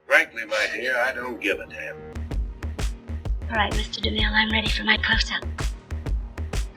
Frankly, my dear, I don't give a damn. All right, Mr. DeMille, I'm ready for my close-up.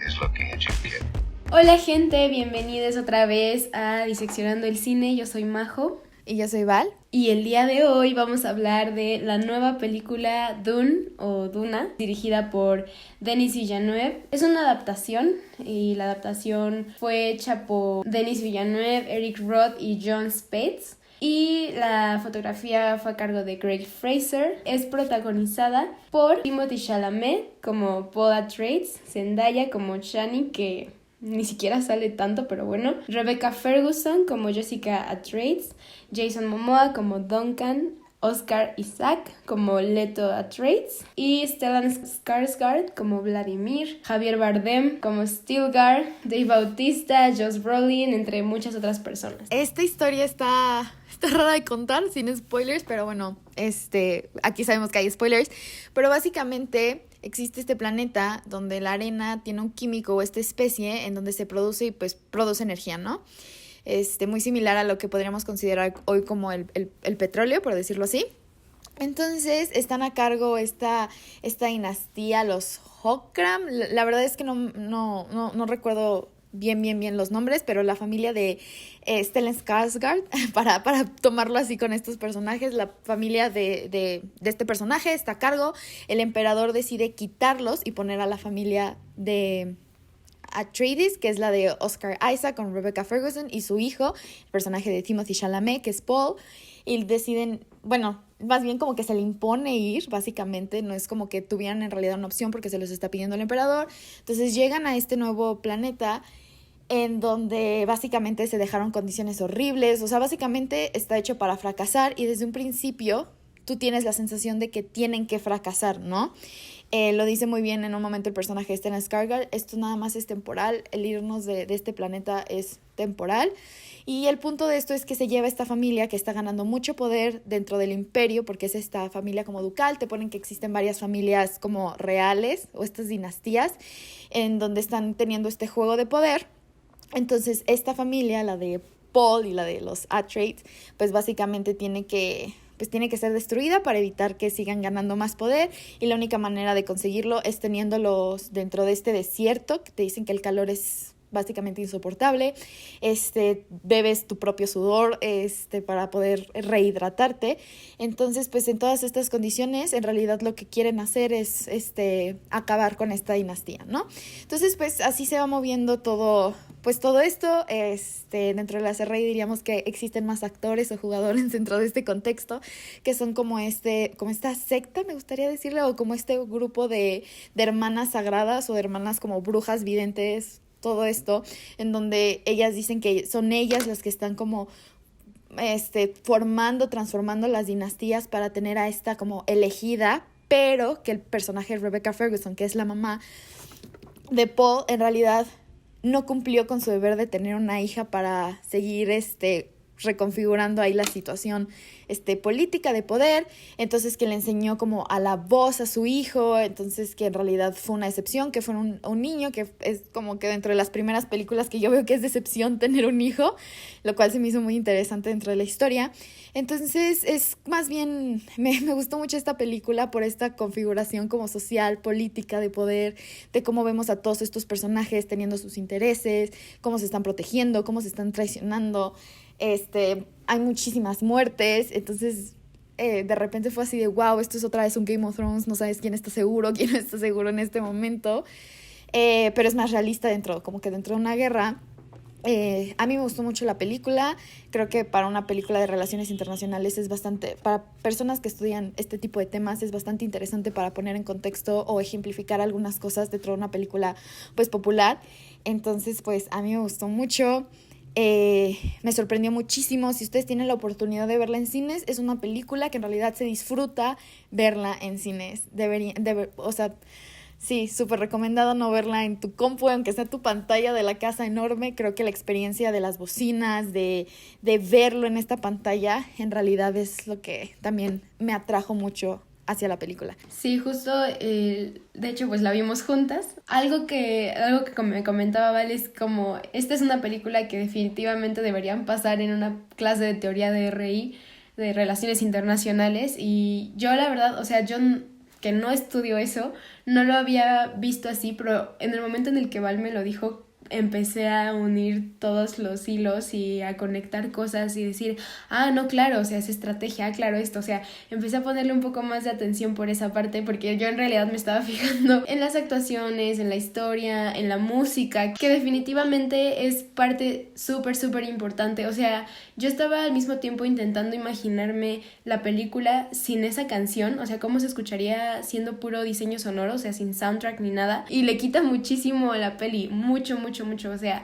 He's looking at you, kid. Hola gente, bienvenidos otra vez a Diseccionando el Cine. Yo soy Majo. Y yo soy Val. Y el día de hoy vamos a hablar de la nueva película Dune o Duna, dirigida por Denis Villeneuve. Es una adaptación y la adaptación fue hecha por Denis Villeneuve, Eric Roth y Jon Spaihts. Y la fotografía fue a cargo de Greig Fraser. Es protagonizada por Timothée Chalamet como Paul Atreides, Zendaya como Chani, que ni siquiera sale tanto, pero bueno, Rebecca Ferguson como Jessica Atreides, Jason Momoa como Duncan, Oscar Isaac como Leto Atreides y Stellan Skarsgård como Vladimir, Javier Bardem como Stilgar, Dave Bautista, Josh Brolin, entre muchas otras personas. Esta historia está rara de contar, sin spoilers, pero bueno, aquí sabemos que hay spoilers, pero básicamente existe este planeta donde la arena tiene un químico o esta especie en donde se produce y pues produce energía, ¿no? Muy similar a lo que podríamos considerar hoy como el petróleo, por decirlo así. Entonces están a cargo esta dinastía, los Hokram. La verdad es que no recuerdo bien los nombres, pero la familia de Stellan Skarsgård, para tomarlo así con estos personajes, la familia de este personaje está a cargo. El emperador decide quitarlos y poner a la familia de Atreides, que es la de Oscar Isaac con Rebecca Ferguson, y su hijo, el personaje de Timothée Chalamet, que es Paul, y deciden, bueno, más bien como que se le impone ir, básicamente, no es como que tuvieran en realidad una opción porque se los está pidiendo el emperador. Entonces llegan a este nuevo planeta en donde básicamente se dejaron condiciones horribles, o sea, básicamente está hecho para fracasar y desde un principio tú tienes la sensación de que tienen que fracasar, ¿no? Lo dice muy bien en un momento el personaje de Stellan Skarsgård, esto nada más es temporal, el irnos de este planeta es temporal. Y el punto de esto es que se lleva esta familia que está ganando mucho poder dentro del imperio, porque es esta familia como ducal. Te ponen que existen varias familias como reales o estas dinastías en donde están teniendo este juego de poder. Entonces esta familia, la de Paul y la de los Atreides, pues básicamente tiene que ser destruida para evitar que sigan ganando más poder, y la única manera de conseguirlo es teniéndolos dentro de este desierto, que te dicen que el calor es básicamente insoportable, bebes tu propio sudor para poder rehidratarte. Entonces pues en todas estas condiciones en realidad lo que quieren hacer es acabar con esta dinastía, ¿no? Entonces pues así se va moviendo todo esto. Dentro de la serie diríamos que existen más actores o jugadores dentro de este contexto, que son como esta secta, me gustaría decirle, o como este grupo de hermanas sagradas o de hermanas como brujas videntes, todo esto, en donde ellas dicen que son ellas las que están como transformando las dinastías para tener a esta como elegida, pero que el personaje de Rebecca Ferguson, que es la mamá de Paul, en realidad no cumplió con su deber de tener una hija para seguir reconfigurando ahí la situación política de poder. Entonces que le enseñó como a la voz a su hijo, entonces que en realidad fue una decepción, que fue un niño, que es como que dentro de las primeras películas que yo veo que es decepción tener un hijo, lo cual se me hizo muy interesante dentro de la historia. Entonces es más bien, me gustó mucho esta película por esta configuración como social, política, de poder, de cómo vemos a todos estos personajes teniendo sus intereses, cómo se están protegiendo, cómo se están traicionando. Hay muchísimas muertes, entonces de repente fue así de wow, esto es otra vez un Game of Thrones, no sabes quién está seguro, quién no está seguro en este momento, pero es más realista dentro de una guerra. A mí me gustó mucho la película. Creo que para una película de relaciones internacionales es bastante, para personas que estudian este tipo de temas, es bastante interesante para poner en contexto o ejemplificar algunas cosas dentro de una película pues popular. Entonces pues a mí me gustó mucho. Me sorprendió muchísimo. Si ustedes tienen la oportunidad de verla en cines, es una película que en realidad se disfruta verla en cines. Sí, súper recomendado no verla en tu compu, aunque sea tu pantalla de la casa enorme. Creo que la experiencia de las bocinas, de verlo en esta pantalla, en realidad es lo que también me atrajo mucho hacia la película. Sí, justo, de hecho pues la vimos juntas. Algo que me comentaba Val es como, esta es una película que definitivamente deberían pasar en una clase de teoría de RI, de relaciones internacionales y yo la verdad, o sea, que no estudio eso, no lo había visto así, pero en el momento en el que Val me lo dijo, empecé a unir todos los hilos y a conectar cosas y decir, no, claro, o sea, es estrategia, claro, esto, o sea, empecé a ponerle un poco más de atención por esa parte porque yo en realidad me estaba fijando en las actuaciones, en la historia, en la música, que definitivamente es parte súper, súper importante, o sea, yo estaba al mismo tiempo intentando imaginarme la película sin esa canción, o sea, cómo se escucharía siendo puro diseño sonoro, o sea, sin soundtrack ni nada, y le quita muchísimo a la peli, mucho, o sea,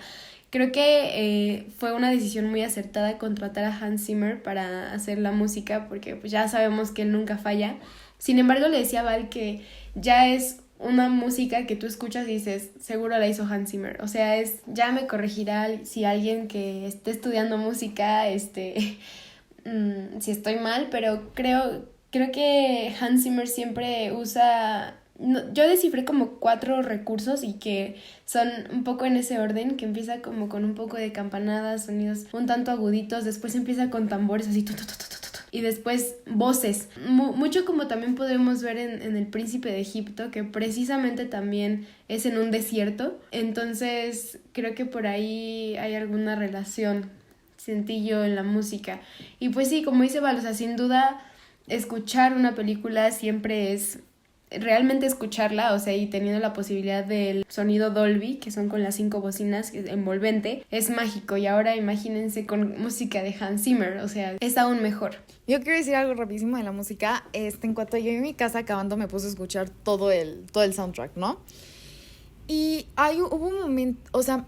creo que fue una decisión muy acertada contratar a Hans Zimmer para hacer la música porque pues ya sabemos que él nunca falla. Sin embargo, le decía a Val que ya es una música que tú escuchas y dices, seguro la hizo Hans Zimmer, o sea, ya me corregirá si alguien que esté estudiando música, si estoy mal, pero creo que Hans Zimmer siempre usa... No, yo descifré como 4 recursos y que son un poco en ese orden, que empieza como con un poco de campanadas, sonidos un tanto aguditos, después empieza con tambores así, y después voces. Mucho como también podemos ver en El Príncipe de Egipto, que precisamente también es en un desierto. Entonces creo que por ahí hay alguna relación, sentí yo, en la música. Y pues sí, como dice Val, o sea, sin duda escuchar una película siempre es... realmente escucharla, o sea, y teniendo la posibilidad del sonido Dolby, que son con las 5 bocinas, que es envolvente, es mágico. Y ahora imagínense con música de Hans Zimmer, o sea, es aún mejor. Yo quiero decir algo rapidísimo de la música. En cuanto yo en mi casa acabando me puse a escuchar todo el soundtrack, ¿no? Y hubo un momento, o sea,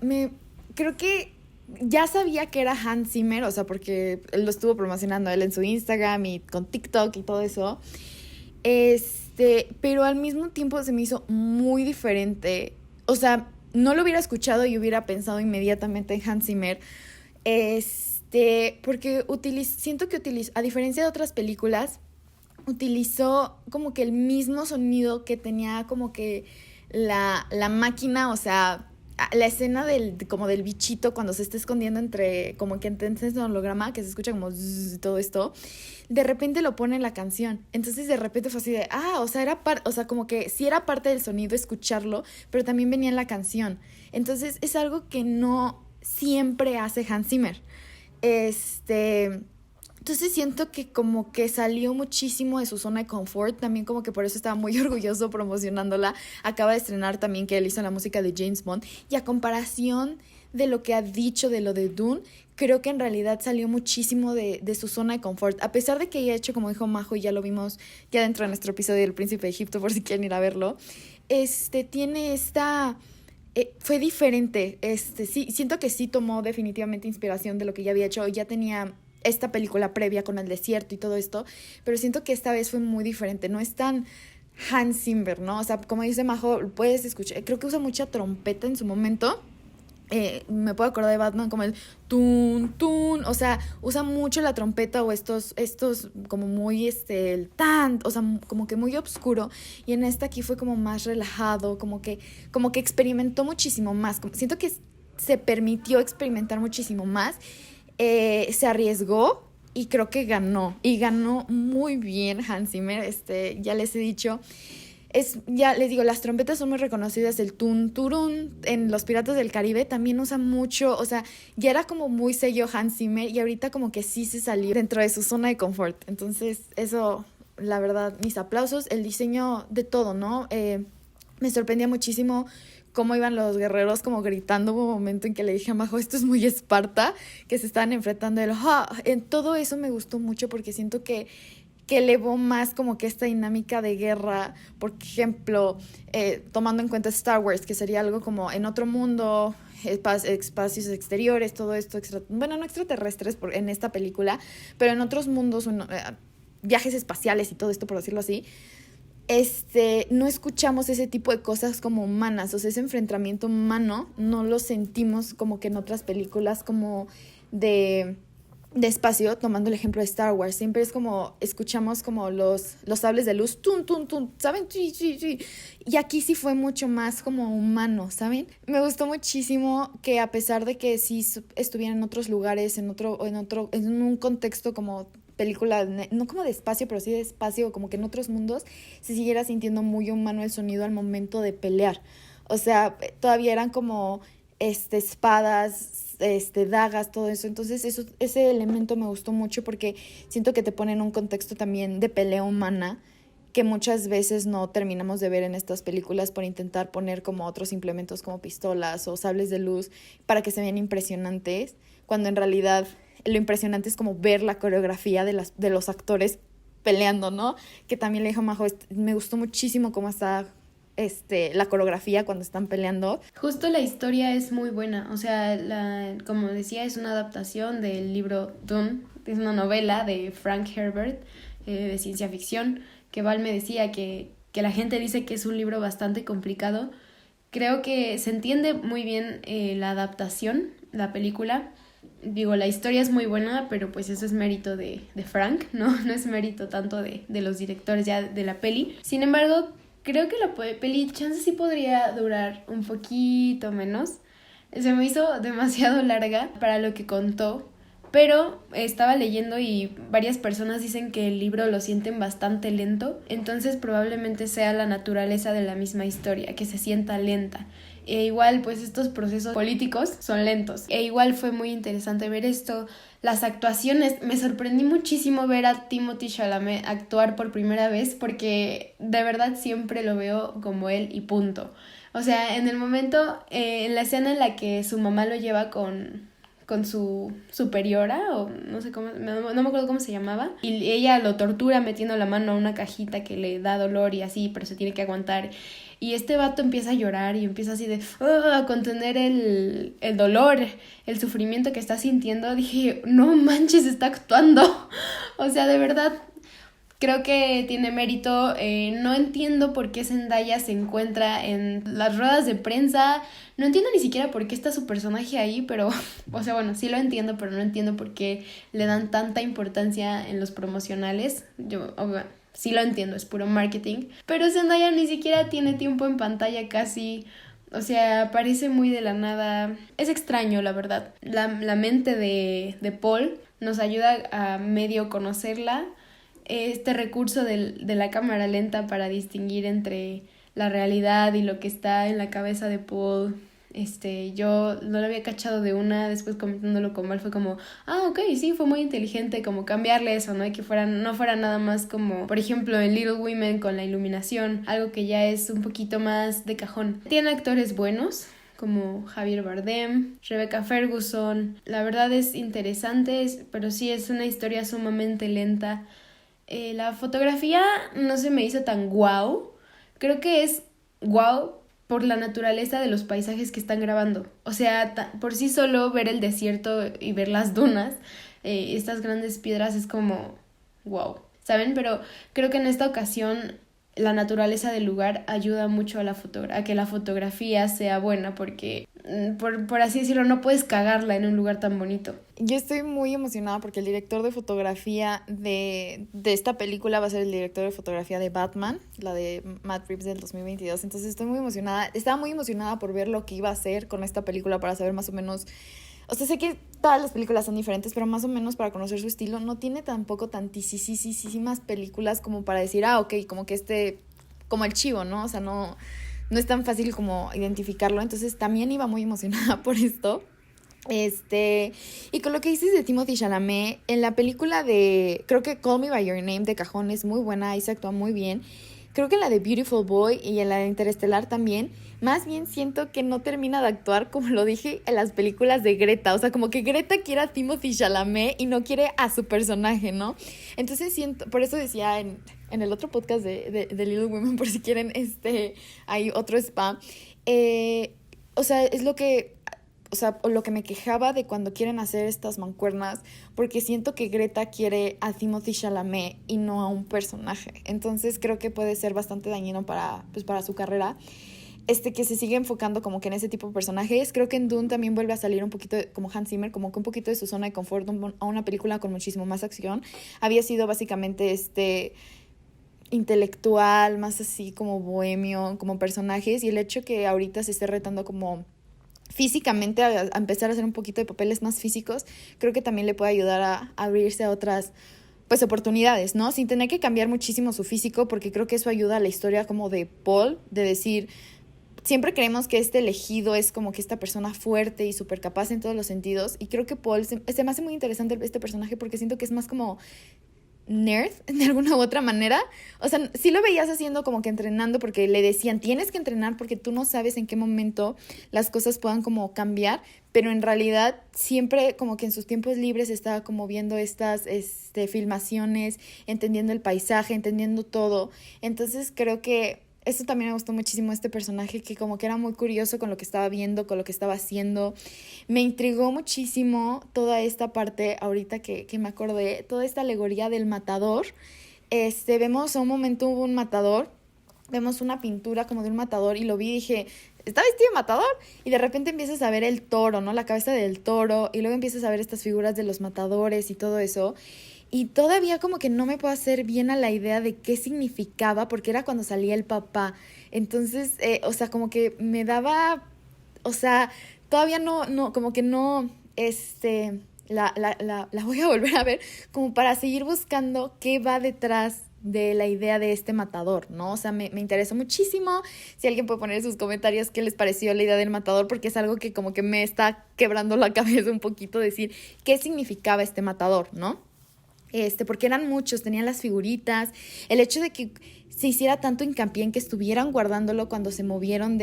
creo que ya sabía que era Hans Zimmer, o sea, porque él lo estuvo promocionando él en su Instagram y con TikTok y todo eso. Pero al mismo tiempo se me hizo muy diferente. O sea, no lo hubiera escuchado y hubiera pensado inmediatamente en Hans Zimmer. Porque siento que a diferencia de otras películas, utilizó como que el mismo sonido que tenía como que la máquina, o sea, la escena como del bichito cuando se está escondiendo como que entre un holograma, que se escucha como zzz, todo esto, de repente lo pone en la canción. Entonces de repente fue así de, o sea, como que sí era parte del sonido escucharlo, pero también venía en la canción. Entonces es algo que no siempre hace Hans Zimmer. Entonces siento que como que salió muchísimo de su zona de confort, también como que por eso estaba muy orgulloso promocionándola. Acaba de estrenar también que él hizo la música de James Bond, y a comparación de lo que ha dicho de lo de Dune, creo que en realidad salió muchísimo de su zona de confort, a pesar de que haya hecho, como dijo Majo, y ya lo vimos ya dentro de nuestro episodio del Príncipe de Egipto, por si quieren ir a verlo. Tiene fue diferente, sí, siento que sí tomó definitivamente inspiración de lo que ya había hecho, ya tenía esta película previa con el desierto y todo esto, pero siento que esta vez fue muy diferente, no es tan Hans Zimmer, ¿no? O sea, como dice Majo, puedes escuchar, creo que usa mucha trompeta en su momento. Me puedo acordar de Batman como el tun, tun, o sea, usa mucho la trompeta o estos como muy el tan, o sea, como que muy oscuro, y en esta aquí fue como más relajado, como que experimentó muchísimo más, siento que se permitió experimentar muchísimo más, se arriesgó y creo que ganó muy bien Hans Zimmer. Ya les he dicho, ya les digo, las trompetas son muy reconocidas, el tun turun en Los Piratas del Caribe también usa mucho, o sea, ya era como muy sello Hans Zimmer, y ahorita como que sí se salió dentro de su zona de confort. Entonces eso, la verdad, mis aplausos. El diseño de todo, ¿no? Me sorprendía muchísimo cómo iban los guerreros como gritando. Hubo un momento en que le dije a Majo, esto es muy Esparta, que se estaban enfrentando. En todo eso me gustó mucho porque siento que elevó más como que esta dinámica de guerra. Por ejemplo, tomando en cuenta Star Wars, que sería algo como en otro mundo, espacios exteriores, todo esto, bueno, no extraterrestres en esta película, pero en otros mundos, viajes espaciales y todo esto, por decirlo así. No escuchamos ese tipo de cosas como humanas, o sea, ese enfrentamiento humano no lo sentimos como que en otras películas como de espacio, tomando el ejemplo de Star Wars. Siempre es como, escuchamos como los sables de luz, tun, tun, tun, ¿saben? Sí, sí, sí. Y aquí sí fue mucho más como humano, ¿saben? Me gustó muchísimo que a pesar de que sí estuviera en otros lugares, en un contexto como película, no como de espacio, pero sí de espacio, como que en otros mundos, se siguiera sintiendo muy humano el sonido al momento de pelear. O sea, todavía eran como espadas, dagas, todo eso. Entonces ese elemento me gustó mucho porque siento que te pone en un contexto también de pelea humana que muchas veces no terminamos de ver en estas películas por intentar poner como otros implementos como pistolas o sables de luz para que se vean impresionantes, cuando en realidad lo impresionante es como ver la coreografía de los actores peleando, ¿no? Que también le dijo a Majo, me gustó muchísimo cómo está la coreografía cuando están peleando. Justo la historia es muy buena, o sea, como decía, es una adaptación del libro Dune, es una novela de Frank Herbert, de ciencia ficción, que Val me decía que la gente dice que es un libro bastante complicado. Creo que se entiende muy bien la adaptación, la película. Digo, la historia es muy buena, pero pues eso es mérito de Frank, ¿no? No es mérito tanto de los directores ya de la peli. Sin embargo, creo que la peli chance sí podría durar un poquito menos. Se me hizo demasiado larga para lo que contó, pero estaba leyendo y varias personas dicen que el libro lo sienten bastante lento, entonces probablemente sea la naturaleza de la misma historia, que se sienta lenta. E igual, pues estos procesos políticos son lentos. E igual fue muy interesante ver esto. Las actuaciones, me sorprendí muchísimo ver a Timothée Chalamet actuar por primera vez, porque de verdad siempre lo veo como él y punto. O sea, en el momento, en la escena en la que su mamá lo lleva con su superiora, o no sé cómo, no me acuerdo cómo se llamaba, y ella lo tortura metiendo la mano a una cajita que le da dolor y así, pero se tiene que aguantar. Y este vato empieza a llorar y empieza así de a contener el dolor, el sufrimiento que está sintiendo. Dije, no manches, está actuando. O sea, de verdad, creo que tiene mérito. No entiendo por qué Zendaya se encuentra en las ruedas de prensa. No entiendo ni siquiera por qué está su personaje ahí, pero, o sea, bueno, sí lo entiendo, pero no entiendo por qué le dan tanta importancia en los promocionales. Sí lo entiendo, es puro marketing. Pero Zendaya ni siquiera tiene tiempo en pantalla casi. O sea, aparece muy de la nada. Es extraño, la verdad. La mente de Paul nos ayuda a medio conocerla. Este recurso de la cámara lenta para distinguir entre la realidad y lo que está en la cabeza de Paul. Yo no lo había cachado de una, después comentándolo con Val fue como, ok, sí, fue muy inteligente como cambiarle eso, ¿no? Y que no fuera nada más como, por ejemplo, en Little Women con la iluminación, algo que ya es un poquito más de cajón. Tiene actores buenos, como Javier Bardem, Rebecca Ferguson. La verdad es interesante, pero sí es una historia sumamente lenta. La fotografía no se me hizo tan guau. Creo que es guau por la naturaleza de los paisajes que están grabando. O sea, por sí solo ver el desierto y ver las dunas, estas grandes piedras es como wow, ¿saben? Pero creo que en esta ocasión la naturaleza del lugar ayuda mucho a que la fotografía sea buena, porque por así decirlo, no puedes cagarla en un lugar tan bonito. Yo estoy muy emocionada porque el director de fotografía de esta película va a ser el director de fotografía de Batman, la de Matt Reeves del 2022. Entonces estoy muy emocionada. Estaba muy emocionada por ver lo que iba a hacer con esta película para saber más o menos. O sea, sé que todas las películas son diferentes, pero más o menos para conocer su estilo. No tiene tampoco tantísimas películas como para decir, ok, como que como el chivo, ¿no? O sea, no es tan fácil como identificarlo. Entonces también iba muy emocionada por esto. Y con lo que dices de Timothée Chalamet, en la película creo que Call Me By Your Name de cajón es muy buena, ahí se actúa muy bien. Creo que en la de Beautiful Boy y en la de Interestelar también, más bien siento que no termina de actuar, como lo dije, en las películas de Greta. O sea, como que Greta quiere a Timothée Chalamet y no quiere a su personaje, ¿no? Entonces por eso decía en el otro podcast de Little Women, por si quieren, hay otro spa. O sea, es lo que me quejaba de cuando quieren hacer estas mancuernas, porque siento que Greta quiere a Timothée Chalamet y no a un personaje. Entonces creo que puede ser bastante dañino para su carrera. Que se sigue enfocando como que en ese tipo de personajes. Creo que en Dune también vuelve a salir un poquito como Hans Zimmer, como que un poquito de su zona de confort a una película con muchísimo más acción. Había sido básicamente intelectual, más así como bohemio, como personajes, y el hecho que ahorita se esté retando como físicamente a empezar a hacer un poquito de papeles más físicos, creo que también le puede ayudar a abrirse a otras pues oportunidades, ¿no? Sin tener que cambiar muchísimo su físico, porque creo que eso ayuda a la historia como de Paul, de decir, siempre creemos que este elegido es como que esta persona fuerte y súper capaz en todos los sentidos, y creo que Paul se me hace muy interesante este personaje porque siento que es más como nerd de alguna u otra manera. O sea, sí lo veías haciendo como que entrenando, porque le decían, tienes que entrenar porque tú no sabes en qué momento las cosas puedan como cambiar, pero en realidad siempre como que en sus tiempos libres estaba como viendo estas filmaciones, entendiendo el paisaje, entendiendo todo. Entonces creo que eso también me gustó muchísimo, este personaje que como que era muy curioso con lo que estaba viendo, con lo que estaba haciendo. Me intrigó muchísimo toda esta parte, ahorita que me acordé, toda esta alegoría del matador. Vemos a un momento hubo un matador, vemos una pintura como de un matador y lo vi y dije, ¿está vestido de matador? Y de repente empiezas a ver el toro, ¿no? La cabeza del toro, y luego empiezas a ver estas figuras de los matadores y todo eso. Y todavía como que no me puedo hacer bien a la idea de qué significaba, porque era cuando salía el papá. Entonces, o sea, como que me daba, o sea, todavía no, como que no, la voy a volver a ver como para seguir buscando qué va detrás de la idea de este matador, ¿no? O sea, me interesó muchísimo. Si alguien puede poner en sus comentarios qué les pareció la idea del matador, porque es algo que como que me está quebrando la cabeza un poquito, decir qué significaba este matador, ¿no? Porque eran muchos, tenían las figuritas, el hecho de que se hiciera tanto hincapié en que estuvieran guardándolo cuando se movieron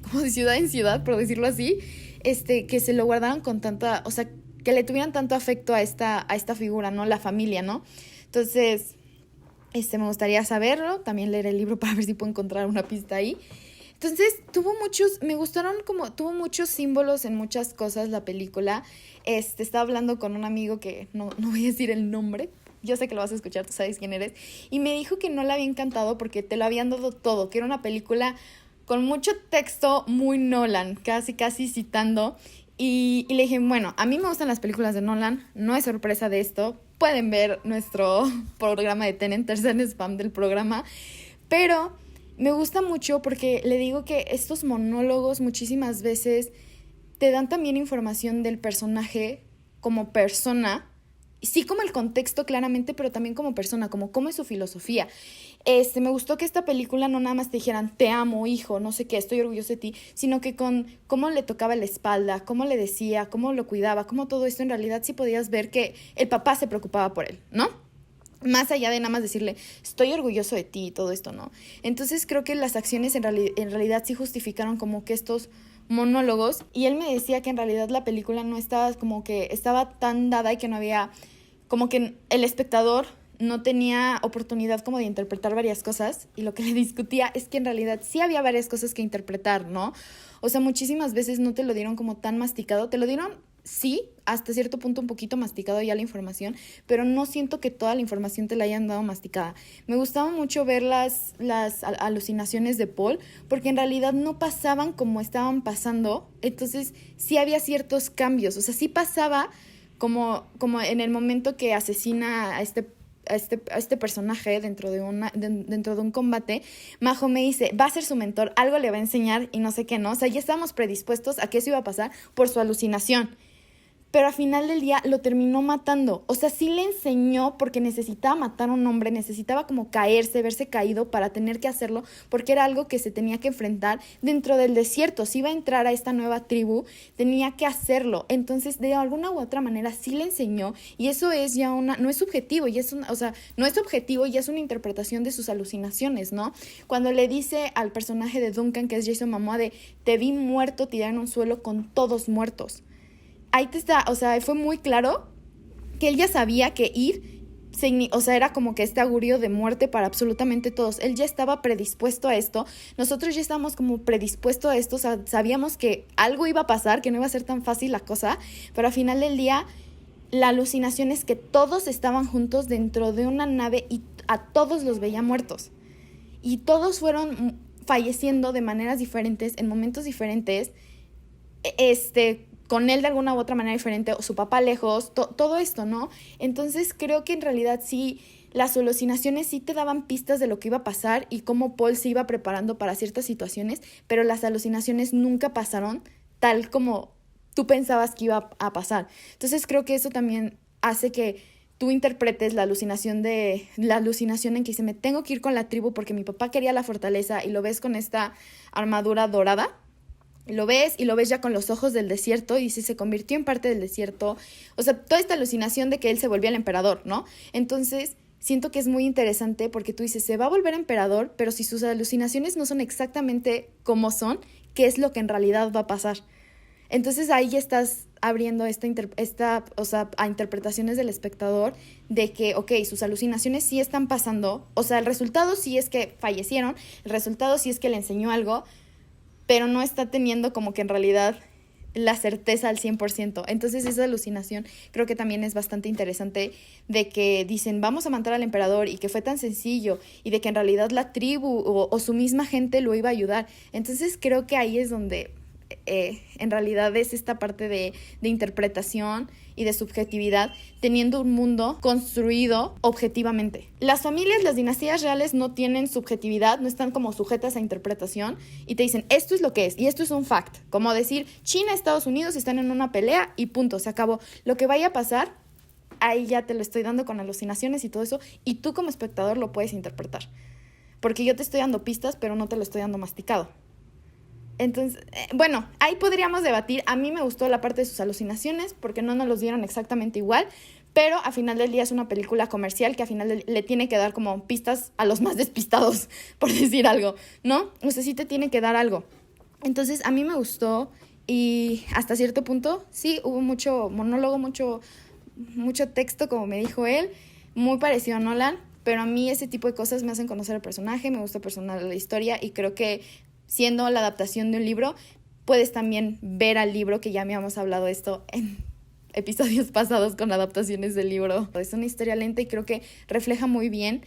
como de ciudad en ciudad, por decirlo así, que se lo guardaran con tanta, o sea, que le tuvieran tanto afecto a esta figura, ¿no? La familia, ¿no? Entonces, me gustaría saberlo, también leer el libro para ver si puedo encontrar una pista ahí. Entonces, tuvo muchos símbolos en muchas cosas la película. Estaba hablando con un amigo que no voy a decir el nombre, yo sé que lo vas a escuchar, tú sabes quién eres, y me dijo que no le había encantado porque te lo habían dado todo, que era una película con mucho texto, muy Nolan, casi citando, y le dije, bueno, a mí me gustan las películas de Nolan, no es sorpresa de esto, pueden ver nuestro programa de Tenet, tercer spam del programa, pero me gusta mucho porque le digo que estos monólogos muchísimas veces te dan también información del personaje como persona, sí como el contexto claramente, pero también como persona, como cómo es su filosofía. Me gustó que esta película no nada más te dijeran, te amo, hijo, no sé qué, estoy orgulloso de ti, sino que con cómo le tocaba la espalda, cómo le decía, cómo lo cuidaba, cómo todo esto en realidad sí podías ver que el papá se preocupaba por él, ¿no? Más allá de nada más decirle, estoy orgulloso de ti y todo esto, ¿no? Entonces creo que las acciones en realidad sí justificaron como que estos monólogos, y él me decía que en realidad la película no estaba como que estaba tan dada y que no había, como que el espectador no tenía oportunidad como de interpretar varias cosas, y lo que le discutía es que en realidad sí había varias cosas que interpretar, ¿no? O sea, muchísimas veces no te lo dieron como tan masticado, te lo dieron, sí, hasta cierto punto un poquito masticado ya la información, pero no siento que toda la información te la hayan dado masticada. Me gustaba mucho ver las alucinaciones de Paul, porque en realidad no pasaban como estaban pasando, entonces sí había ciertos cambios, o sea, sí pasaba como en el momento que asesina a este personaje dentro de un combate, Majo me dice, va a ser su mentor, algo le va a enseñar y no sé qué, ¿no? O sea, ya estábamos predispuestos a que eso iba a pasar por su alucinación. Pero al final del día lo terminó matando. O sea, sí le enseñó porque necesitaba matar a un hombre, necesitaba como caerse, verse caído para tener que hacerlo, porque era algo que se tenía que enfrentar dentro del desierto. Si iba a entrar a esta nueva tribu, tenía que hacerlo. Entonces, de alguna u otra manera, sí le enseñó, y eso es ya no es subjetivo, no es objetivo, ya es una interpretación de sus alucinaciones, ¿no? Cuando le dice al personaje de Duncan, que es Jason Momoa, te vi muerto tirado en un suelo con todos muertos. Ahí o sea, fue muy claro que él ya sabía que ir, o sea, era como que este augurio de muerte para absolutamente todos. Él ya estaba predispuesto a esto, nosotros ya estábamos como predispuestos a esto, o sea, sabíamos que algo iba a pasar, que no iba a ser tan fácil la cosa, pero al final del día, la alucinación es que todos estaban juntos dentro de una nave y a todos los veía muertos. Y todos fueron falleciendo de maneras diferentes, en momentos diferentes, con él de alguna u otra manera diferente, o su papá lejos, todo esto, ¿no? Entonces creo que en realidad sí, las alucinaciones sí te daban pistas de lo que iba a pasar y cómo Paul se iba preparando para ciertas situaciones, pero las alucinaciones nunca pasaron tal como tú pensabas que iba a pasar. Entonces creo que eso también hace que tú interpretes la alucinación en que dice, me tengo que ir con la tribu porque mi papá quería la fortaleza, y lo ves con esta armadura dorada, y lo ves ya con los ojos del desierto, y dice, se convirtió en parte del desierto. O sea, toda esta alucinación de que él se volvía el emperador, ¿no? Entonces, siento que es muy interesante porque tú dices, se va a volver emperador, pero si sus alucinaciones no son exactamente como son, ¿qué es lo que en realidad va a pasar? Entonces ahí ya estás abriendo a interpretaciones del espectador de que, ok, sus alucinaciones sí están pasando, o sea, el resultado sí es que fallecieron, el resultado sí es que le enseñó algo, pero no está teniendo como que en realidad la certeza al 100%. Entonces esa alucinación creo que también es bastante interesante, de que dicen, vamos a matar al emperador, y que fue tan sencillo, y de que en realidad la tribu o su misma gente lo iba a ayudar. Entonces creo que ahí es donde en realidad es esta parte de interpretación y de subjetividad, teniendo un mundo construido objetivamente. Las familias, las dinastías reales no tienen subjetividad, no están como sujetas a interpretación, y te dicen, esto es lo que es, y esto es un fact. Como decir, China, Estados Unidos están en una pelea y punto, se acabó. Lo que vaya a pasar, ahí ya te lo estoy dando con alucinaciones y todo eso, y tú como espectador lo puedes interpretar. Porque yo te estoy dando pistas, pero no te lo estoy dando masticado. Entonces, bueno, ahí podríamos debatir. A mí me gustó la parte de sus alucinaciones porque no nos los dieron exactamente igual, pero a final del día es una película comercial que a final le tiene que dar como pistas a los más despistados, por decir algo, ¿no? O sea, sí te tiene que dar algo. Entonces, a mí me gustó, y hasta cierto punto, sí, hubo mucho monólogo, mucho texto, como me dijo él, muy parecido a Nolan, pero a mí ese tipo de cosas me hacen conocer el personaje, me gusta personal la historia, y creo que siendo la adaptación de un libro, puedes también ver al libro, que ya habíamos hablado esto en episodios pasados con adaptaciones del libro. Es una historia lenta y creo que refleja muy bien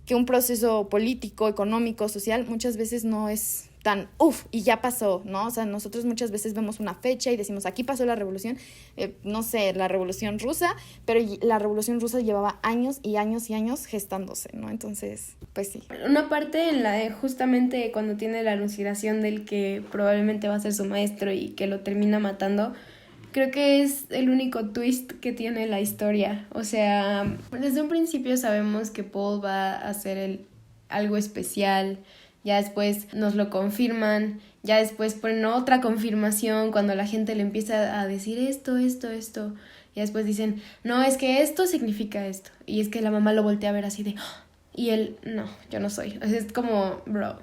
que un proceso político, económico, social, muchas veces no es tan y ya pasó, ¿no? O sea, nosotros muchas veces vemos una fecha y decimos, aquí pasó la revolución, no sé, la revolución rusa, pero la revolución rusa llevaba años y años y años gestándose, ¿no? Entonces, pues sí. Una parte en la de justamente cuando tiene la alucinación del que probablemente va a ser su maestro y que lo termina matando, creo que es el único twist que tiene la historia. O sea, desde un principio sabemos que Paul va a hacer algo especial. Ya después nos lo confirman, ya después ponen otra confirmación cuando la gente le empieza a decir esto. Ya después dicen, no, es que esto significa esto. Y es que la mamá lo voltea a ver así de, ¡oh! Y él, no, yo no soy. O sea, es como, bro,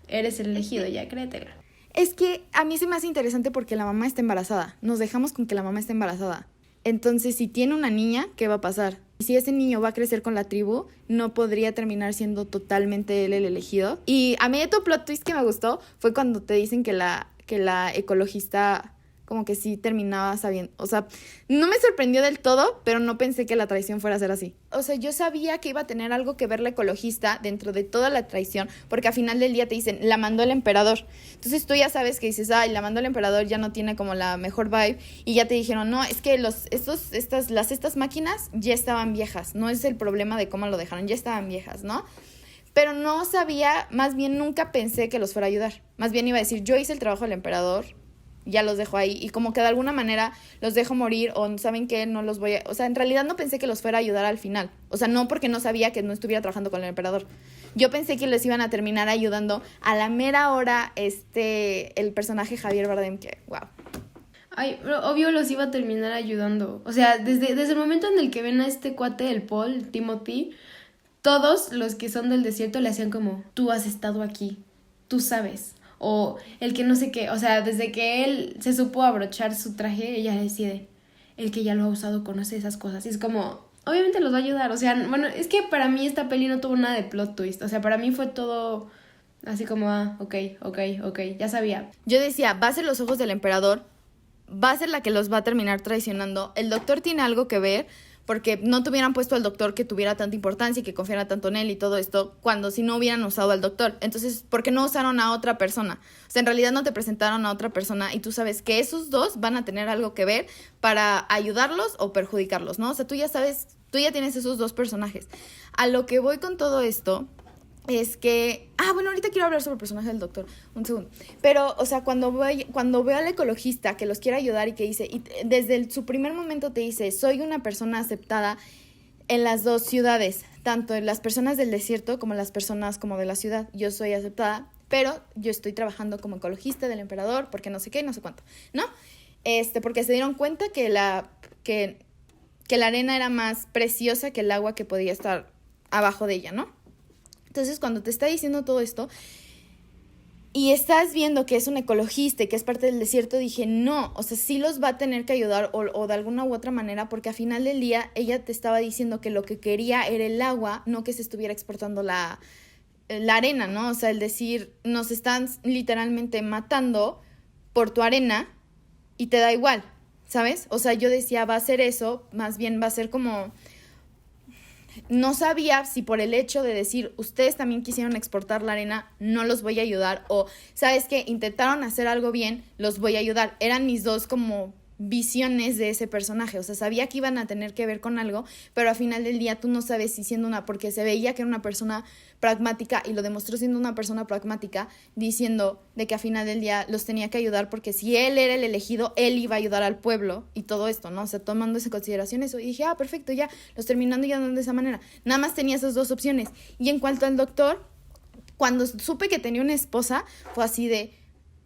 eres el elegido, ya créetela. Es que a mí se me hace interesante porque la mamá está embarazada. Nos dejamos con que la mamá está embarazada. Entonces, si tiene una niña, ¿qué va a pasar? Si ese niño va a crecer con la tribu, no podría terminar siendo totalmente él el elegido. Y a mí otro plot twist que me gustó fue cuando te dicen que la ecologista como que sí terminaba sabiendo. O sea, no me sorprendió del todo, pero no pensé que la traición fuera a ser así. O sea, yo sabía que iba a tener algo que ver la ecologista dentro de toda la traición, porque al final del día te dicen, la mandó el emperador. Entonces tú ya sabes que dices, la mandó el emperador, ya no tiene como la mejor vibe, y ya te dijeron, no, es que estas máquinas ya estaban viejas, no es el problema de cómo lo dejaron, ya estaban viejas, ¿no? Pero no sabía, más bien nunca pensé que los fuera a ayudar. Más bien iba a decir, yo hice el trabajo del emperador, ya los dejo ahí, y como que de alguna manera los dejo morir, o saben que no los voy a... O sea, en realidad no pensé que los fuera a ayudar al final. O sea, no porque no sabía que no estuviera trabajando con el emperador. Yo pensé que les iban a terminar ayudando a la mera hora el personaje Javier Bardem, que wow. Ay, pero obvio los iba a terminar ayudando. O sea, desde el momento en el que ven a este cuate, el Paul, Timothy, todos los que son del desierto le hacían como, tú has estado aquí, tú sabes. O el que no sé qué, o sea, desde que él se supo abrochar su traje, ella decide, el que ya lo ha usado conoce esas cosas. Y es como, obviamente los va a ayudar. O sea, bueno, es que para mí esta peli no tuvo nada de plot twist. O sea, para mí fue todo así como, ok, ya sabía. Yo decía, va a ser los ojos del emperador, va a ser la que los va a terminar traicionando. El doctor tiene algo que ver, porque no te hubieran puesto al doctor que tuviera tanta importancia y que confiara tanto en él y todo esto, cuando si no hubieran usado al doctor. Entonces, ¿por qué no usaron a otra persona? O sea, en realidad no te presentaron a otra persona y tú sabes que esos dos van a tener algo que ver para ayudarlos o perjudicarlos, ¿no? O sea, tú ya sabes, tú ya tienes esos dos personajes. A lo que voy con todo esto es que... bueno, ahorita quiero hablar sobre el personaje del doctor, un segundo. Pero, o sea, cuando veo al ecologista que los quiere ayudar y que dice, y desde su primer momento te dice, soy una persona aceptada, en las dos ciudades, tanto en las personas del desierto como las personas como de la ciudad. Yo soy aceptada, pero yo estoy trabajando como ecologista del emperador, porque no sé qué, no sé cuánto, ¿no? Porque se dieron cuenta que la arena era más preciosa que el agua que podía estar abajo de ella, ¿no? Entonces, cuando te está diciendo todo esto y estás viendo que es un ecologista y que es parte del desierto, dije, no, o sea, sí los va a tener que ayudar o de alguna u otra manera, porque al final del día ella te estaba diciendo que lo que quería era el agua, no que se estuviera exportando la arena, ¿no? O sea, el decir, nos están literalmente matando por tu arena y te da igual, ¿sabes? O sea, yo decía, va a ser eso, más bien va a ser como... No sabía si por el hecho de decir, ustedes también quisieron exportar la arena, no los voy a ayudar, o, ¿sabes qué? Intentaron hacer algo bien, los voy a ayudar. Eran mis dos como visiones de ese personaje, o sea, sabía que iban a tener que ver con algo, pero al final del día tú no sabes si siendo porque se veía que era una persona pragmática y lo demostró siendo una persona pragmática, diciendo de que al final del día los tenía que ayudar porque si él era el elegido, él iba a ayudar al pueblo y todo esto, ¿no? O sea, tomando esa consideración eso, y dije, perfecto, ya, los terminando ya de esa manera. Nada más tenía esas dos opciones. Y en cuanto al doctor, cuando supe que tenía una esposa, fue así de...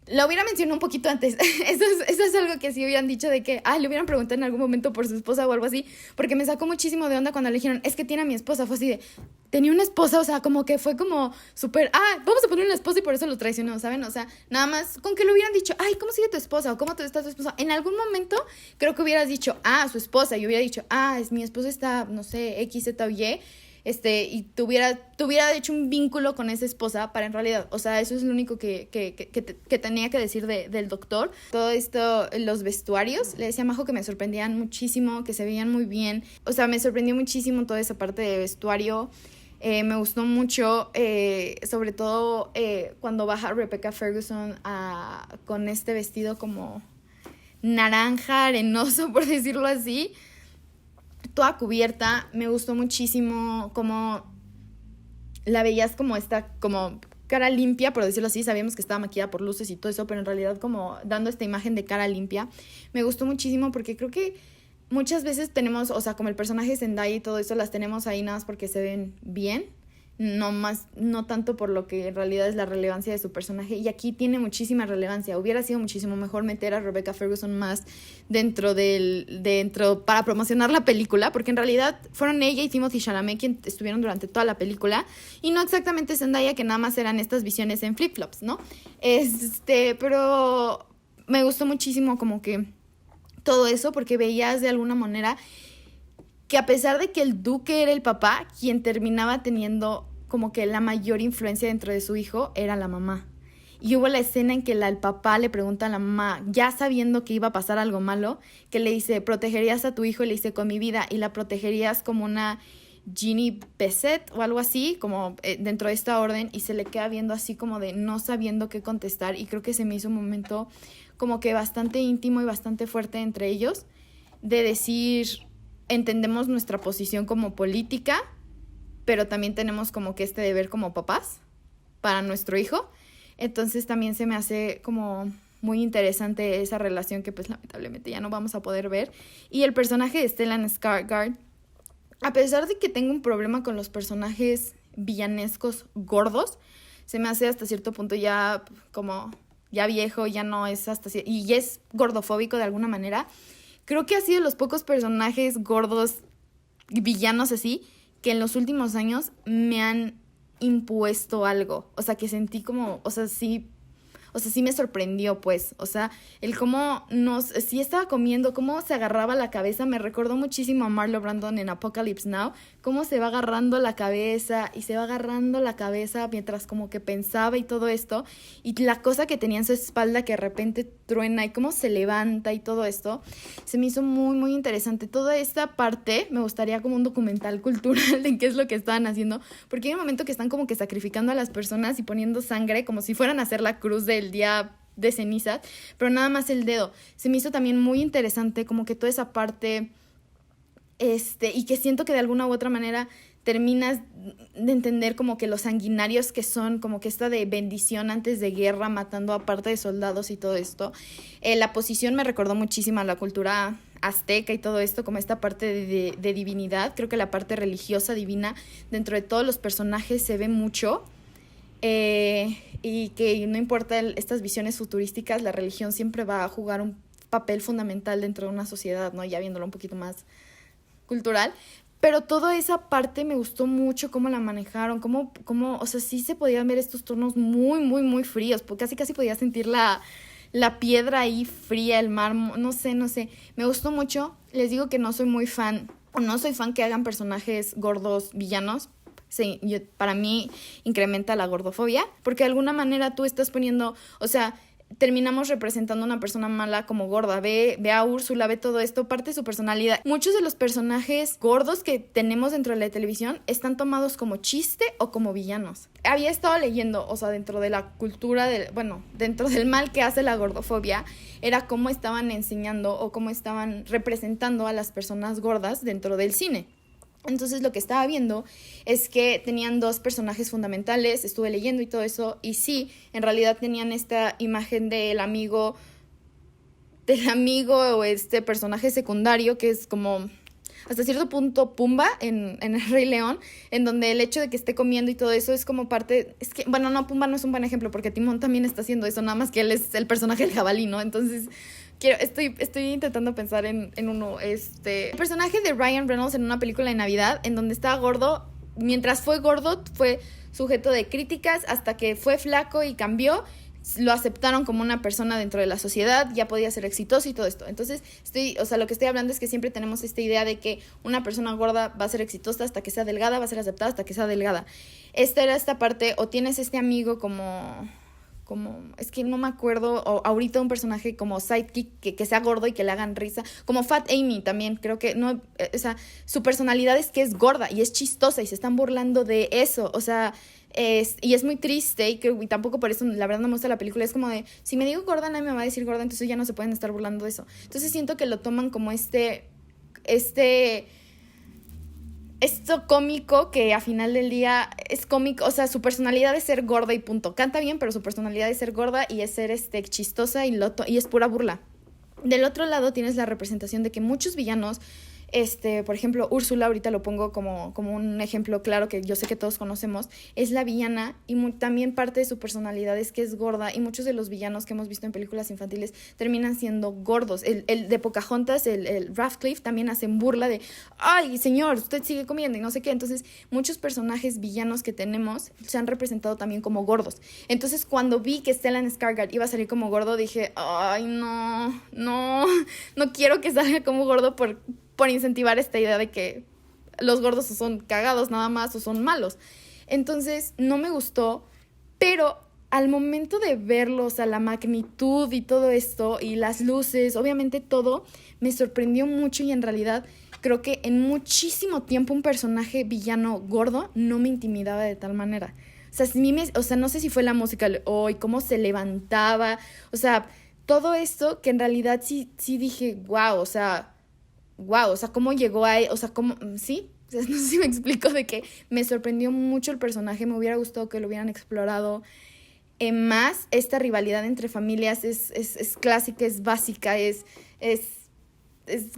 Lo hubiera mencionado un poquito antes. Eso es algo que sí hubieran dicho de que, le hubieran preguntado en algún momento por su esposa o algo así, porque me sacó muchísimo de onda cuando le dijeron, es que tiene a mi esposa. Fue así de, tenía una esposa, o sea, como que fue como súper, vamos a poner una esposa y por eso lo traicionó, ¿saben? O sea, nada más con que le hubieran dicho, ¿cómo sigue tu esposa? O ¿cómo está tu esposa? En algún momento creo que hubieras dicho, su esposa, y hubiera dicho, es mi esposa está, no sé, X, Z o Y, y tuviera hecho un vínculo con esa esposa para en realidad, o sea, eso es lo único que tenía que decir del doctor. Todo esto, los vestuarios, le decía a Majo que me sorprendían muchísimo, que se veían muy bien, o sea, me sorprendió muchísimo toda esa parte de vestuario. Me gustó mucho, sobre todo cuando baja Rebecca Ferguson con este vestido como naranja arenoso, por decirlo así, toda cubierta. Me gustó muchísimo cómo la veías como como cara limpia, por decirlo así. Sabíamos que estaba maquillada por luces y todo eso, pero en realidad como dando esta imagen de cara limpia. Me gustó muchísimo porque creo que muchas veces tenemos, o sea, como el personaje Zendaya y todo eso, las tenemos ahí nada más porque se ven bien, no tanto por lo que en realidad es la relevancia de su personaje, y aquí tiene muchísima relevancia. Hubiera sido muchísimo mejor meter a Rebecca Ferguson más dentro para promocionar la película, porque en realidad fueron ella y Timothée Chalamet quienes estuvieron durante toda la película, y no exactamente Zendaya, que nada más eran estas visiones en flip-flops, ¿no? Pero me gustó muchísimo como que todo eso, porque veías de alguna manera que a pesar de que el duque era el papá, quien terminaba teniendo como que la mayor influencia dentro de su hijo era la mamá. Y hubo la escena en que el papá le pregunta a la mamá, ya sabiendo que iba a pasar algo malo, que le dice, ¿protegerías a tu hijo? Y le dice, con mi vida. Y la protegerías como una Ginny Pesset o algo así, como dentro de esta orden. Y se le queda viendo así como de no sabiendo qué contestar. Y creo que se me hizo un momento como que bastante íntimo y bastante fuerte entre ellos, de decir, entendemos nuestra posición como política, pero también tenemos como que este deber como papás para nuestro hijo. Entonces también se me hace como muy interesante esa relación que pues lamentablemente ya no vamos a poder ver. Y el personaje de Stellan Skarsgård, a pesar de que tengo un problema con los personajes villanescos gordos, se me hace hasta cierto punto ya como ya viejo, ya no es y ya es gordofóbico de alguna manera. Creo que ha sido de los pocos personajes gordos, villanos así, que en los últimos años me han impuesto algo. O sea, que sentí como, sí me sorprendió, pues. O sea, el cómo sí estaba comiendo, cómo se agarraba la cabeza, me recordó muchísimo a Marlon Brando en Apocalypse Now, cómo se va agarrando la cabeza y se va agarrando la cabeza mientras como que pensaba y todo esto, y la cosa que tenía en su espalda que de repente truena y cómo se levanta y todo esto, se me hizo muy, muy interesante. Toda esta parte me gustaría como un documental cultural de qué es lo que estaban haciendo, porque hay un momento que están como que sacrificando a las personas y poniendo sangre como si fueran a hacer la cruz del día de cenizas, pero nada más el dedo. Se me hizo también muy interesante como que toda esa parte, y que siento que de alguna u otra manera terminas de entender como que los sanguinarios que son, como que esta de bendición antes de guerra, matando a parte de soldados y todo esto. La posición me recordó muchísimo a la cultura azteca y todo esto, como esta parte de divinidad. Creo que la parte religiosa divina dentro de todos los personajes se ve mucho. Y que no importa estas visiones futurísticas, la religión siempre va a jugar un papel fundamental dentro de una sociedad, ¿no? Ya viéndolo un poquito más cultural. Pero toda esa parte me gustó mucho cómo la manejaron, cómo, o sea, sí se podían ver estos tonos muy, muy, muy fríos, porque casi podía sentir la piedra ahí fría, el mar, no sé. Me gustó mucho. Les digo que no soy muy fan, o no soy fan que hagan personajes gordos villanos. Sí, para mí incrementa la gordofobia, porque de alguna manera tú estás poniendo, o sea, terminamos representando a una persona mala como gorda. Ve a Úrsula, ve todo esto, parte de su personalidad. Muchos de los personajes gordos que tenemos dentro de la televisión están tomados como chiste o como villanos. Había estado leyendo, o sea, dentro de la cultura, dentro del mal que hace la gordofobia, era cómo estaban enseñando o cómo estaban representando a las personas gordas dentro del cine. Entonces lo que estaba viendo es que tenían 2 personajes fundamentales, estuve leyendo y todo eso, y sí, en realidad tenían esta imagen del amigo o este personaje secundario que es como hasta cierto punto Pumba en El Rey León, en donde el hecho de que esté comiendo y todo eso es como parte, es que, bueno, no, Pumba no es un buen ejemplo porque Timón también está haciendo eso, nada más que él es el personaje del jabalí, ¿no? Entonces estoy intentando pensar en uno, el personaje de Ryan Reynolds en una película de Navidad, en donde estaba gordo, mientras fue gordo fue sujeto de críticas, hasta que fue flaco y cambió, lo aceptaron como una persona dentro de la sociedad, ya podía ser exitoso y todo esto. Entonces, lo que estoy hablando es que siempre tenemos esta idea de que una persona gorda va a ser exitosa hasta que sea delgada, va a ser aceptada hasta que sea delgada. Esta era esta parte, o tienes este amigo como es que no me acuerdo, o ahorita un personaje como sidekick que sea gordo y que le hagan risa, como Fat Amy también, creo que no, o sea, su personalidad es que es gorda y es chistosa y se están burlando de eso, o sea, y es muy triste y tampoco por eso la verdad no me gusta la película, es como de, si me digo gorda nadie me va a decir gorda, entonces ya no se pueden estar burlando de eso. Entonces siento que lo toman como esto cómico, que a final del día es cómico, o sea, su personalidad es ser gorda y punto. Canta bien, pero su personalidad es ser gorda y es ser chistosa y es pura burla. Del otro lado tienes la representación de que muchos villanos, por ejemplo, Úrsula, ahorita lo pongo como un ejemplo claro que yo sé que todos conocemos, es la villana y también parte de su personalidad es que es gorda, y muchos de los villanos que hemos visto en películas infantiles terminan siendo gordos. El de Pocahontas, el Radcliffe, también hacen burla de, ay señor, usted sigue comiendo y no sé qué. Entonces muchos personajes villanos que tenemos se han representado también como gordos. Entonces cuando vi que Stellan Skarsgård iba a salir como gordo, dije, ay no quiero que salga como gordo por incentivar esta idea de que los gordos o son cagados nada más o son malos. Entonces no me gustó, pero al momento de verlo, o sea, la magnitud y todo esto y las luces, obviamente todo me sorprendió mucho, y en realidad creo que en muchísimo tiempo un personaje villano gordo no me intimidaba de tal manera. O sea, no sé si fue la música y cómo se levantaba, o sea, todo esto que en realidad sí dije, wow, o sea, cómo llegó ahí, o sea, cómo, ¿sí? O sea, no sé si me explico, de que me sorprendió mucho el personaje, me hubiera gustado que lo hubieran explorado más. Esta rivalidad entre familias es clásica, es básica, es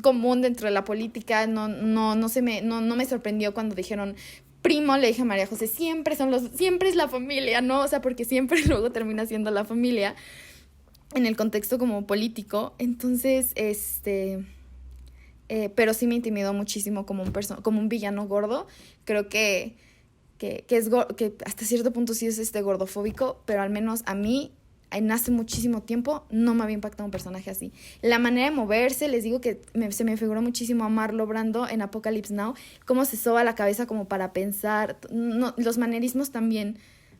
común dentro de la política, no me sorprendió cuando dijeron primo, le dije a María José, siempre es la familia, ¿no? O sea, porque siempre luego termina siendo la familia en el contexto como político. Entonces, pero sí me intimidó muchísimo como un villano gordo. Creo que hasta cierto punto sí es gordofóbico, pero al menos a mí en hace muchísimo tiempo no me había impactado un personaje así. La manera de moverse, les digo que se me figuró muchísimo a Marlo Brando en Apocalypse Now, cómo se soba la cabeza como para pensar. No, los manerismos también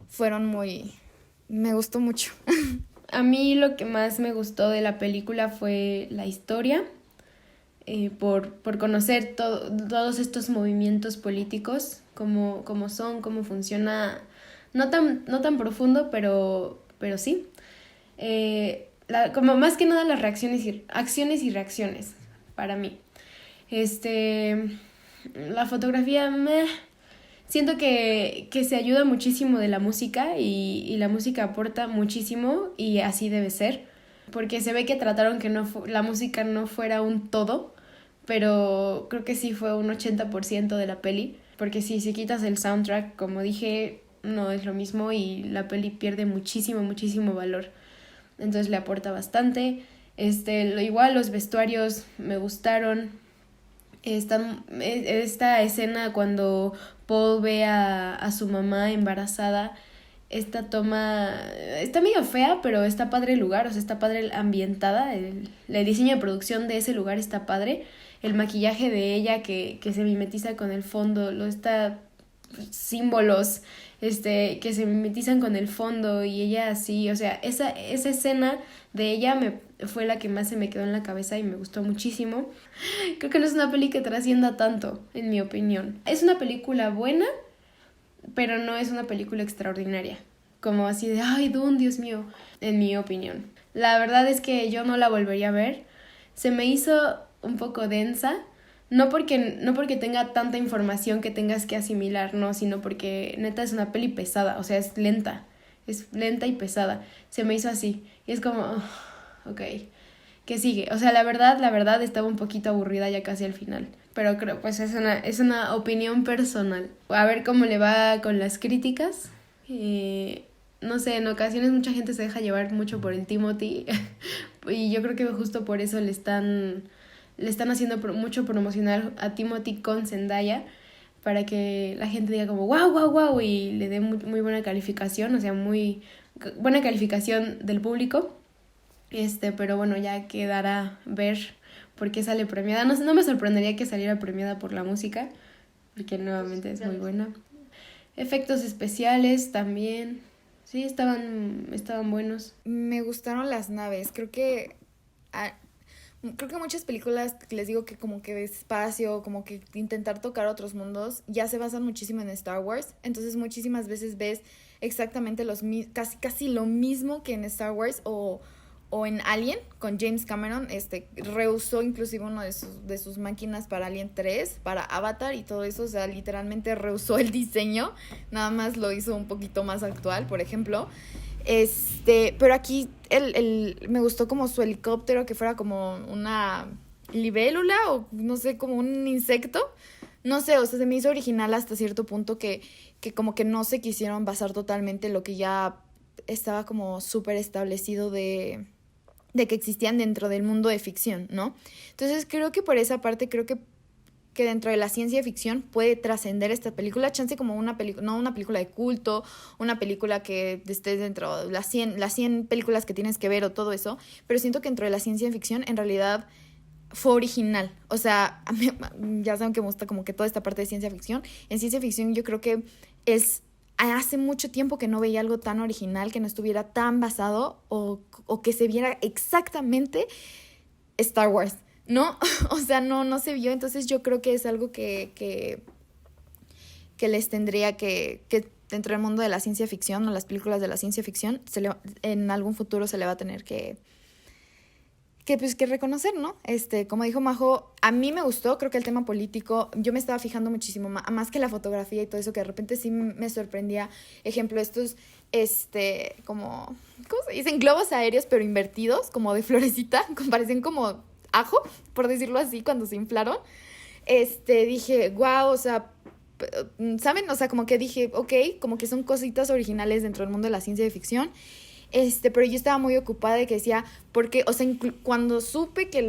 fueron me gustó mucho. A mí lo que más me gustó de la película fue la historia. Por conocer todos estos movimientos políticos, cómo son, cómo funciona, no tan profundo, pero sí. Como más que nada las acciones y reacciones, para mí. La fotografía, siento que se ayuda muchísimo de la música, y la música aporta muchísimo, y así debe ser. Porque se ve que trataron que la música no fuera un todo, pero creo que sí fue un 80% de la peli, porque sí, si quitas el soundtrack, como dije, no es lo mismo y la peli pierde muchísimo, muchísimo valor. Entonces le aporta bastante. Igual los vestuarios me gustaron. Esta escena cuando Paul ve a su mamá embarazada, esta toma está medio fea, pero está padre el lugar, o sea, está padre ambientada, el diseño de producción de ese lugar está padre, el maquillaje de ella que se mimetiza con el fondo, símbolos que se mimetizan con el fondo y ella así, o sea, esa escena de ella fue la que más se me quedó en la cabeza y me gustó muchísimo. Creo que no es una peli que trascienda tanto, en mi opinión. Es una película buena, pero no es una película extraordinaria, como así de, ay, Dune, Dios mío, en mi opinión. La verdad es que yo no la volvería a ver. Se me hizo un poco densa, no porque tenga tanta información que tengas que asimilar, no, sino porque neta es una peli pesada, o sea, es lenta y pesada. Se me hizo así, y es como, ok, ¿qué sigue? O sea, la verdad estaba un poquito aburrida ya casi al final. Pero creo, pues es una opinión personal. A ver cómo le va con las críticas. No sé, en ocasiones mucha gente se deja llevar mucho por el Timothy. Y yo creo que justo por eso le están haciendo mucho promocional a Timothy con Zendaya. Para que la gente diga como wow, wow, wow. Y le dé muy, muy buena calificación. O sea, muy buena calificación del público. Pero bueno, ya quedará ver por qué sale premiada. No me sorprendería que saliera premiada por la música, porque nuevamente es muy buena. Efectos especiales también, sí, estaban buenos. Me gustaron las naves, creo que muchas películas, les digo que como que de espacio, como que intentar tocar otros mundos, ya se basan muchísimo en Star Wars, entonces muchísimas veces ves exactamente casi lo mismo que en Star Wars o en Alien, con James Cameron, reusó inclusive uno de sus máquinas para Alien 3, para Avatar y todo eso, o sea, literalmente reusó el diseño, nada más lo hizo un poquito más actual, por ejemplo. Pero aquí me gustó como su helicóptero, que fuera como una libélula o no sé, como un insecto. No sé, o sea, se me hizo original hasta cierto punto que como que no se quisieron basar totalmente en lo que ya estaba como súper establecido de que existían dentro del mundo de ficción, ¿no? Entonces creo que por esa parte, creo que dentro de la ciencia ficción puede trascender esta película, chance como una película, no una película de culto, una película que esté dentro de las 100 películas que tienes que ver o todo eso, pero siento que dentro de la ciencia ficción en realidad fue original. O sea, a mí, ya saben que me gusta como que toda esta parte de ciencia ficción. En ciencia ficción yo creo que hace mucho tiempo que no veía algo tan original, que no estuviera tan basado o que se viera exactamente Star Wars, ¿no? O sea, no se vio. Entonces yo creo que es algo que les tendría que dentro del mundo de la ciencia ficción o las películas de la ciencia ficción en algún futuro se le va a tener que reconocer, ¿no? Como dijo Majo, a mí me gustó, creo que el tema político, yo me estaba fijando muchísimo más que la fotografía y todo eso, que de repente sí me sorprendía. Ejemplo, estos, como, ¿cómo se dicen? Globos aéreos, pero invertidos, como de florecita, parecían como ajo, por decirlo así, cuando se inflaron. Dije, wow, o sea, ¿saben? O sea, como que dije, ok, como que son cositas originales dentro del mundo de la ciencia de ficción. Pero yo estaba muy ocupada de que decía, porque, o sea, cuando supe que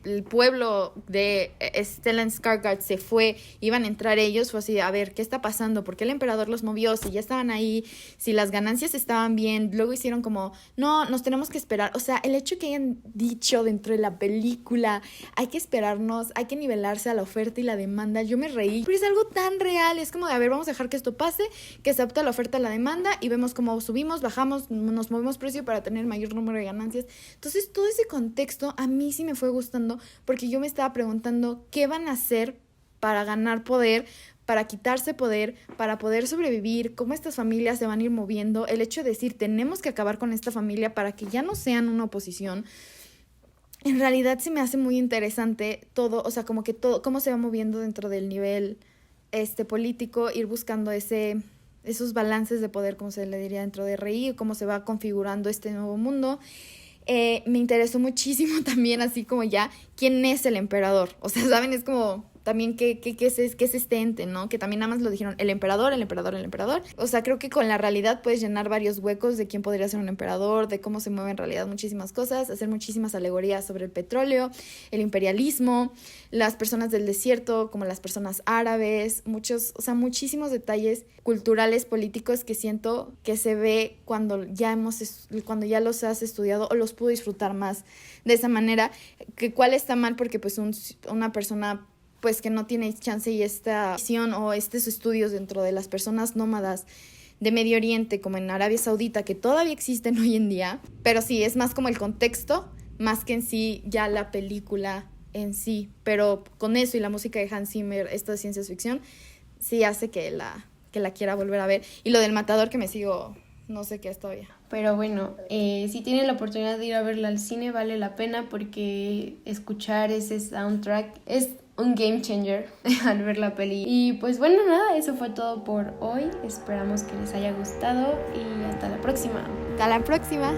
el pueblo de Stellan Skarsgård se fue, iban a entrar ellos, fue así, a ver, ¿qué está pasando? ¿Por qué el emperador los movió? Si ya estaban ahí, si las ganancias estaban bien. Luego hicieron como, no, nos tenemos que esperar. O sea, el hecho que hayan dicho dentro de la película, hay que esperarnos, hay que nivelarse a la oferta y la demanda, yo me reí. Pero es algo tan real, es como de, a ver, vamos a dejar que esto pase, que se adapte a la oferta a la demanda y vemos cómo subimos, bajamos, nos movemos precio para tener mayor número de ganancias. Entonces, todo ese contexto a mí sí me fue gustando, porque yo me estaba preguntando qué van a hacer para ganar poder, para quitarse poder, para poder sobrevivir, cómo estas familias se van a ir moviendo, el hecho de decir tenemos que acabar con esta familia para que ya no sean una oposición. En realidad se me hace muy interesante todo, o sea, como que todo, cómo se va moviendo dentro del nivel político, ir buscando esos balances de poder, como se le diría dentro de RI, cómo se va configurando este nuevo mundo. me interesó muchísimo también, así como ya, quién es el emperador. O sea, ¿saben? Es como también qué es este ente, ¿no? Que también nada más lo dijeron el emperador, el emperador, el emperador. O sea, creo que con la realidad puedes llenar varios huecos de quién podría ser un emperador, de cómo se mueven en realidad muchísimas cosas, hacer muchísimas alegorías sobre el petróleo, el imperialismo, las personas del desierto, como las personas árabes, muchísimos detalles culturales, políticos que siento que se ve cuando ya los has estudiado o los pudo disfrutar más de esa manera, que cuál está mal porque pues una persona pues que no tiene chance y esta visión o estos estudios dentro de las personas nómadas de Medio Oriente, como en Arabia Saudita, que todavía existen hoy en día, pero sí, es más como el contexto, más que en sí ya la película en sí, pero con eso y la música de Hans Zimmer, esto de ciencia ficción, sí hace que la quiera volver a ver. Y lo del matador que me sigo, no sé qué es todavía. Pero bueno, si tienen la oportunidad de ir a verla al cine, vale la pena porque escuchar ese soundtrack es un game changer al ver la peli. Y pues bueno, nada, eso fue todo por hoy. Esperamos que les haya gustado y hasta la próxima. Hasta la próxima.